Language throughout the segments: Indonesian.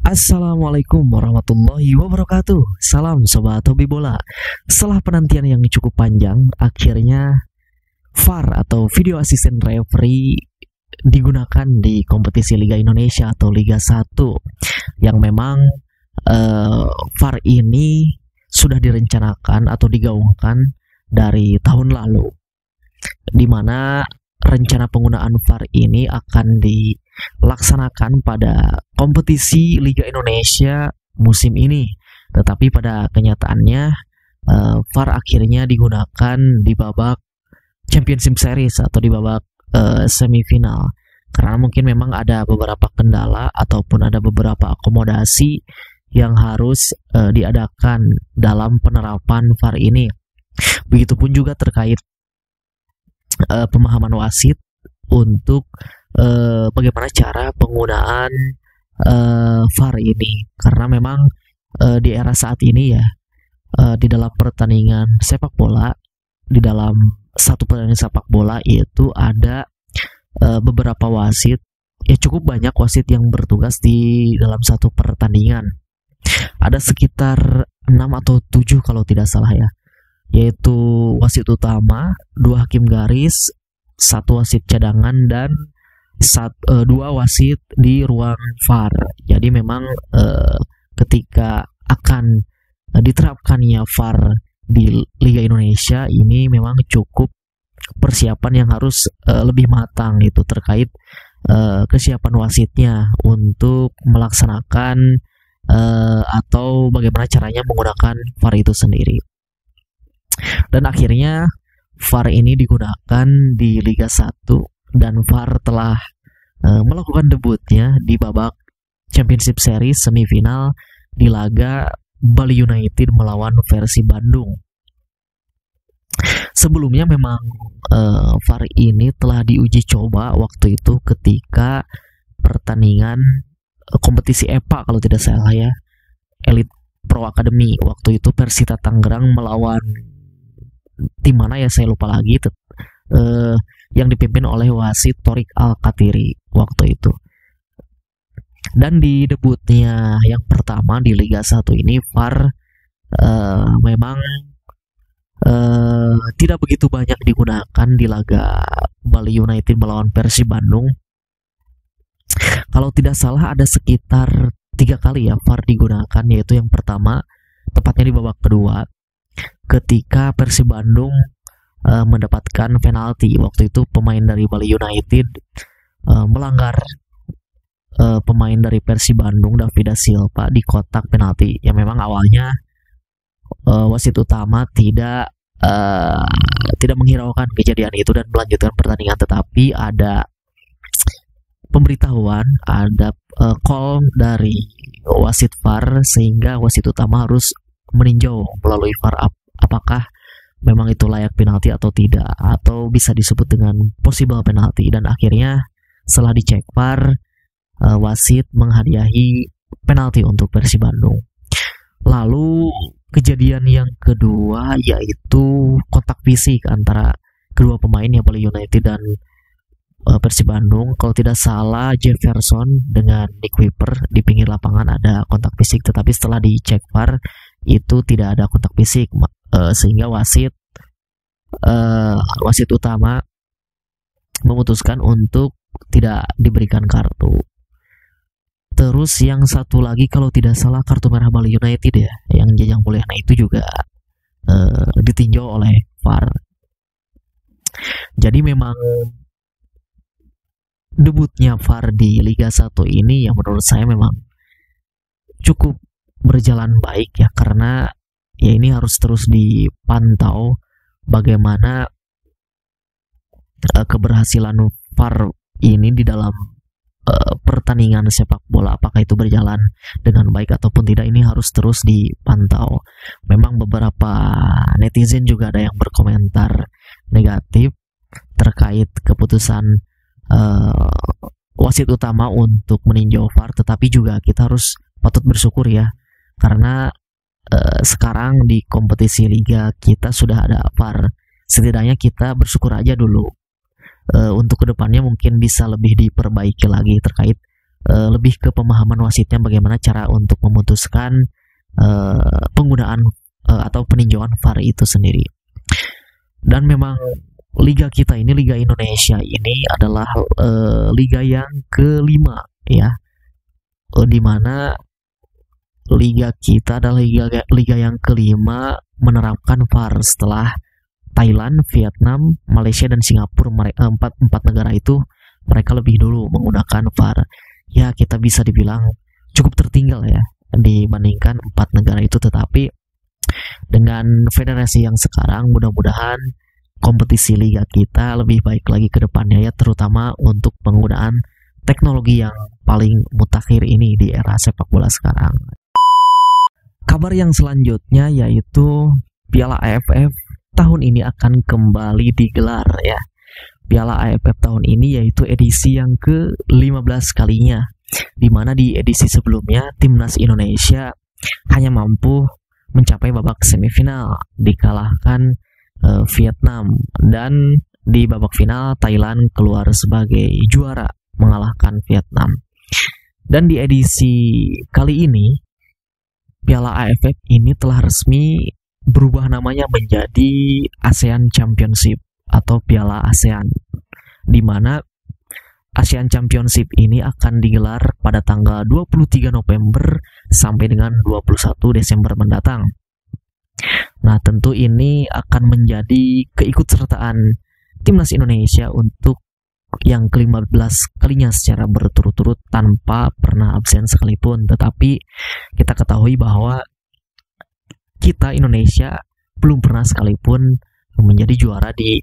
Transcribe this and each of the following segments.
Assalamualaikum warahmatullahi wabarakatuh. Salam sobat hobi bola. Setelah penantian yang cukup panjang, akhirnya VAR atau Video Assistant Referee digunakan di kompetisi Liga Indonesia atau Liga 1, yang memang VAR ini sudah direncanakan atau digaungkan dari tahun lalu, di mana rencana penggunaan VAR ini akan dilaksanakan pada kompetisi Liga Indonesia musim ini. Tetapi pada kenyataannya VAR akhirnya digunakan di babak Championship Series atau di babak semifinal, karena mungkin memang ada beberapa kendala ataupun ada beberapa akomodasi yang harus diadakan dalam penerapan VAR ini. Begitupun juga terkait pemahaman wasit untuk bagaimana cara penggunaan VAR ini, karena memang di era saat ini ya, di dalam pertandingan sepak bola, di dalam satu pertandingan sepak bola itu ada beberapa wasit, ya cukup banyak wasit yang bertugas di dalam satu pertandingan. Ada sekitar 6 atau 7 kalau tidak salah ya, yaitu wasit utama, 2 hakim garis, 1 wasit cadangan, dan 2 wasit di ruang VAR. Jadi memang ketika akan diterapkannya VAR di Liga Indonesia ini memang cukup persiapan yang harus lebih matang itu terkait kesiapan wasitnya untuk melaksanakan atau bagaimana caranya menggunakan VAR itu sendiri. Dan akhirnya VAR ini digunakan di Liga 1, dan VAR telah melakukan debutnya di babak Championship Series semifinal di laga Bali United melawan Persib Bandung. Sebelumnya memang VAR ini telah diuji coba waktu itu ketika pertandingan kompetisi EPA kalau tidak salah ya, Elite Pro Academy. Waktu itu Persita Tangerang melawan tim mana ya, saya lupa lagi, yang dipimpin oleh wasit Torik Al-Katiri waktu itu. Dan di debutnya yang pertama di Liga 1 ini VAR memang tidak begitu banyak digunakan di laga Bali United melawan Persib Bandung. Kalau tidak salah ada sekitar 3 kali ya VAR digunakan, yaitu yang pertama tepatnya di babak kedua ketika Persib Bandung mendapatkan penalti. Waktu itu pemain dari Bali United melanggar pemain dari Persib Bandung, Davida Silva, di kotak penalti. Yang memang awalnya wasit utama tidak menghiraukan kejadian itu dan melanjutkan pertandingan, tetapi ada pemberitahuan, ada call dari wasit VAR sehingga wasit utama harus meninjau melalui VAR apakah memang itu layak penalti atau tidak, atau bisa disebut dengan possible penalti. Dan akhirnya setelah dicek VAR, wasit menghadiahi penalti untuk Persib Bandung. Lalu kejadian yang kedua yaitu kontak fisik antara kedua pemain ya, Bali United dan Persib Bandung. Kalau tidak salah Jefferson dengan Nick Wipper di pinggir lapangan ada kontak fisik, tetapi setelah dicek VAR itu tidak ada kontak fisik, sehingga wasit utama memutuskan untuk tidak diberikan kartu. Terus yang satu lagi kalau tidak salah kartu merah Bali United ya, yang Jajang Mulyana itu juga ditinjau oleh VAR. Jadi memang debutnya VAR di Liga 1 ini yang menurut saya memang cukup berjalan baik ya, karena ya ini harus terus dipantau bagaimana keberhasilan VAR ini di dalam pertandingan sepak bola, apakah itu berjalan dengan baik ataupun tidak. Ini harus terus dipantau. Memang beberapa netizen juga ada yang berkomentar negatif terkait keputusan wasit utama untuk meninjau VAR, tetapi juga kita harus patut bersyukur ya, karena sekarang di kompetisi liga kita sudah ada VAR. Setidaknya kita bersyukur aja dulu. Untuk kedepannya mungkin bisa lebih diperbaiki lagi terkait lebih ke pemahaman wasitnya bagaimana cara untuk memutuskan penggunaan atau peninjauan VAR itu sendiri. Dan memang liga kita ini, Liga Indonesia ini adalah liga yang kelima ya, di mana liga kita adalah liga yang kelima menerapkan VAR setelah Thailand, Vietnam, Malaysia dan Singapura. Empat negara itu mereka lebih dulu menggunakan VAR. Ya, kita bisa dibilang cukup tertinggal ya dibandingkan 4 negara itu, tetapi dengan federasi yang sekarang mudah-mudahan kompetisi liga kita lebih baik lagi ke depannya ya, terutama untuk penggunaan teknologi yang paling mutakhir ini di era sepak bola sekarang. Kabar yang selanjutnya yaitu Piala AFF tahun ini akan kembali digelar ya. Piala AFF tahun ini yaitu edisi yang ke-15 kalinya, di mana di edisi sebelumnya Timnas Indonesia hanya mampu mencapai babak semifinal, dikalahkan Vietnam, dan di babak final Thailand keluar sebagai juara mengalahkan Vietnam. Dan di edisi kali ini Piala AFF ini telah resmi berubah namanya menjadi ASEAN Championship atau Piala ASEAN, di mana ASEAN Championship ini akan digelar pada tanggal 23 November sampai dengan 21 Desember mendatang. Nah, tentu ini akan menjadi keikutsertaan Timnas Indonesia untuk yang ke-15 kalinya secara berturut-turut tanpa pernah absen sekalipun. Tetapi kita ketahui bahwa kita Indonesia belum pernah sekalipun menjadi juara di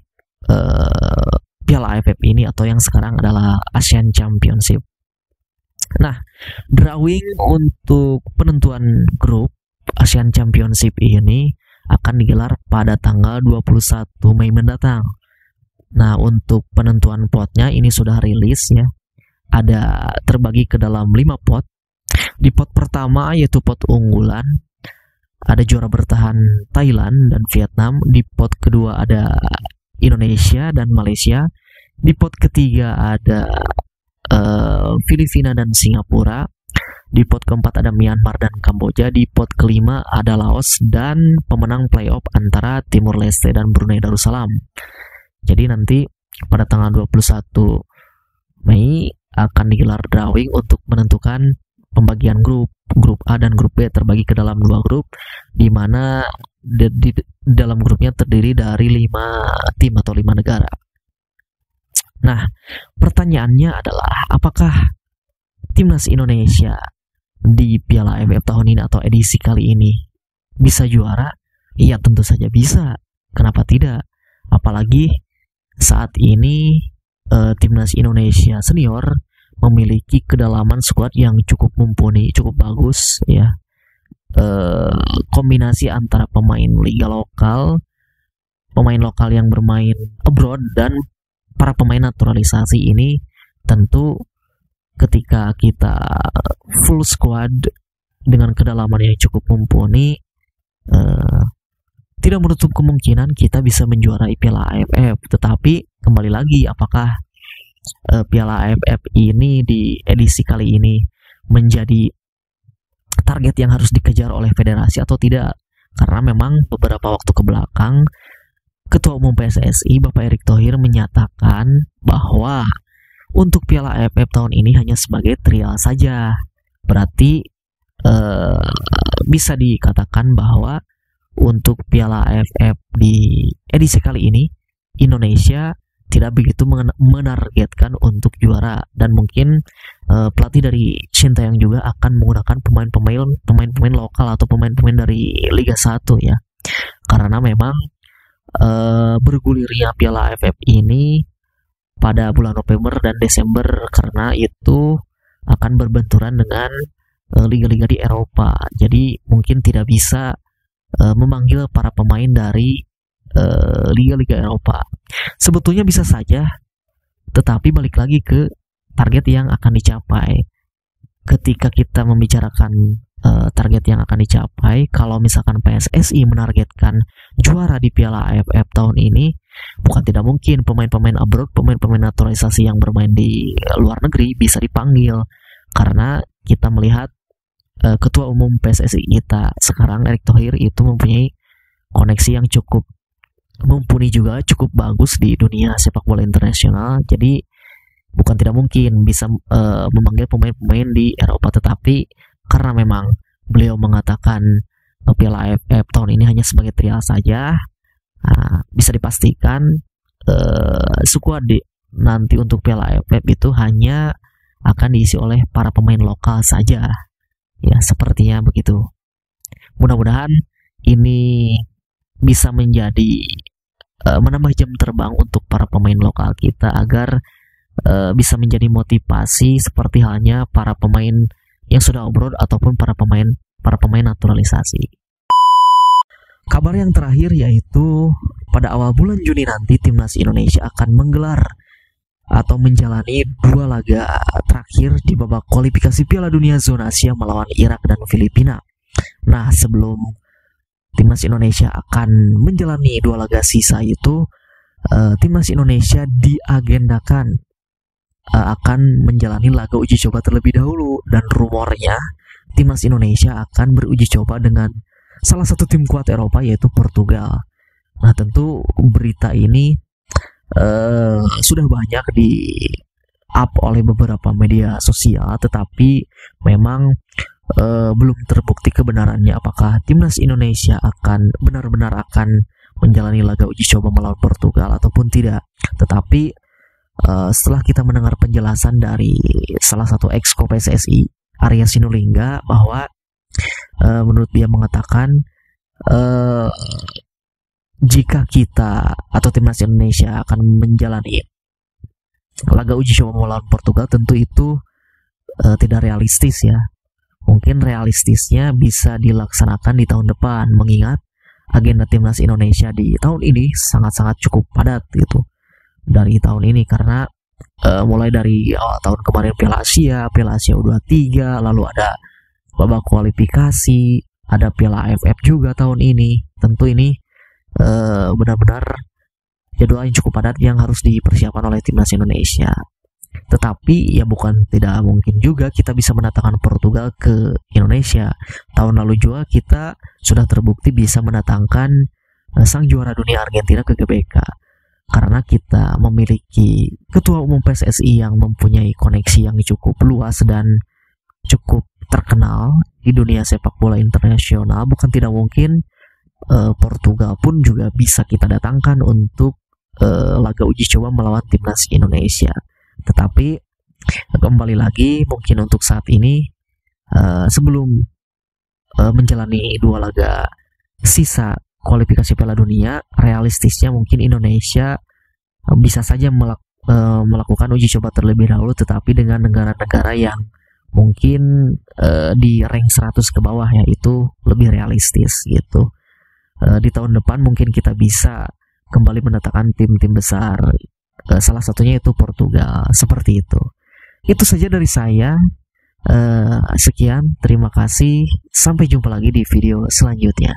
Piala AFF ini atau yang sekarang adalah ASEAN Championship. Nah, drawing untuk penentuan grup ASEAN Championship ini akan digelar pada tanggal 21 Mei mendatang. Nah, untuk penentuan potnya ini sudah rilis ya. Ada terbagi ke dalam 5 pot. Di pot pertama yaitu pot unggulan, ada juara bertahan Thailand dan Vietnam. Di pot kedua ada Indonesia dan Malaysia. Di pot ketiga ada Filipina dan Singapura. Di pot keempat ada Myanmar dan Kamboja. Di pot kelima ada Laos dan pemenang playoff antara Timur Leste dan Brunei Darussalam. Jadi nanti pada tanggal 21 Mei akan digelar drawing untuk menentukan pembagian grup. Grup A dan grup B terbagi ke dalam 2 grup, di mana di dalam grupnya terdiri dari 5 tim atau 5 negara. Nah, pertanyaannya adalah apakah Timnas Indonesia di Piala AFF tahun ini atau edisi kali ini bisa juara? Iya, tentu saja bisa. Kenapa tidak? Apalagi saat ini Timnas Indonesia senior memiliki kedalaman skuad yang cukup mumpuni, cukup bagus ya. Kombinasi antara pemain liga lokal, pemain lokal yang bermain abroad, dan para pemain naturalisasi ini tentu ketika kita full squad dengan kedalaman yang cukup mumpuni, tidak menutup kemungkinan kita bisa menjuarai Piala AFF. Tetapi kembali lagi, apakah Piala AFF ini di edisi kali ini menjadi target yang harus dikejar oleh federasi atau tidak? Karena memang beberapa waktu ke belakang Ketua Umum PSSI Bapak Erick Thohir menyatakan bahwa untuk Piala AFF tahun ini hanya sebagai trial saja. Berarti bisa dikatakan bahwa untuk Piala AFF di edisi kali ini Indonesia tidak begitu menargetkan untuk juara, dan mungkin pelatih dari Sintayong juga akan menggunakan pemain-pemain lokal atau pemain-pemain dari Liga 1 ya. Karena memang bergulirnya Piala AFF ini pada bulan November dan Desember, karena itu akan berbenturan dengan liga-liga di Eropa. Jadi mungkin tidak bisa memanggil para pemain dari liga-liga Eropa. Sebetulnya bisa saja, tetapi balik lagi ke target yang akan dicapai. Ketika kita membicarakan target yang akan dicapai, kalau misalkan PSSI menargetkan juara di Piala AFF tahun ini, bukan tidak mungkin pemain-pemain abroad, pemain-pemain naturalisasi yang bermain di luar negeri bisa dipanggil. karena kita melihat Ketua Umum PSSI kita sekarang, Erick Thohir, itu mempunyai koneksi yang cukup mumpuni juga, cukup bagus di dunia sepak bola internasional. Jadi bukan tidak mungkin bisa memanggil pemain-pemain di Eropa, tetapi karena memang beliau mengatakan Piala AFF tahun ini hanya sebagai trial saja, bisa dipastikan skuad nanti untuk Piala AFF itu hanya akan diisi oleh para pemain lokal saja. Ya, sepertinya begitu. Mudah-mudahan ini bisa menjadi menambah jam terbang untuk para pemain lokal kita agar bisa menjadi motivasi seperti halnya para pemain yang sudah abroad ataupun para pemain naturalisasi. Kabar yang terakhir yaitu pada awal bulan Juni nanti Timnas Indonesia akan menggelar atau menjalani 2 laga terakhir di babak kualifikasi Piala Dunia zona Asia melawan Irak dan Filipina. Nah, sebelum Timnas Indonesia akan menjalani 2 laga sisa itu, Timnas Indonesia diagendakan akan menjalani laga uji coba terlebih dahulu, dan rumornya Timnas Indonesia akan beruji coba dengan salah satu tim kuat Eropa yaitu Portugal. Nah, tentu berita ini sudah banyak di up oleh beberapa media sosial, tetapi memang belum terbukti kebenarannya apakah Timnas Indonesia akan benar-benar akan menjalani laga uji coba melawan Portugal ataupun tidak. Tetapi setelah kita mendengar penjelasan dari salah satu exco PSSI, Arya Sinulinga, bahwa menurut dia mengatakan jika kita atau Timnas Indonesia akan menjalani laga uji coba melawan Portugal, tentu itu tidak realistis ya. Mungkin realistisnya bisa dilaksanakan di tahun depan, mengingat agenda Timnas Indonesia di tahun ini sangat-sangat cukup padat gitu. Dari tahun ini, karena mulai dari awal tahun kemarin Piala Asia U23, lalu ada babak kualifikasi, ada Piala AFF juga tahun ini. Tentu ini benar-benar jadwal yang cukup padat yang harus dipersiapkan oleh Timnas Indonesia. Tetapi ya bukan tidak mungkin juga kita bisa mendatangkan Portugal ke Indonesia. Tahun lalu juga kita sudah terbukti bisa mendatangkan sang juara dunia Argentina ke GBK, karena kita memiliki Ketua Umum PSSI yang mempunyai koneksi yang cukup luas dan cukup terkenal di dunia sepak bola internasional. Bukan tidak mungkin Portugal pun juga bisa kita datangkan untuk laga uji coba melawan Timnas Indonesia. Tetapi kembali lagi, mungkin untuk saat ini sebelum menjalani 2 laga sisa kualifikasi Piala Dunia, realistisnya mungkin Indonesia bisa saja melakukan uji coba terlebih dahulu, tetapi dengan negara-negara yang mungkin di rank 100 ke bawah, ya, itu lebih realistis gitu. Di tahun depan mungkin kita bisa kembali mendatangkan tim-tim besar, salah satunya itu Portugal, seperti itu. Itu saja dari saya. Sekian, terima kasih, sampai jumpa lagi di video selanjutnya.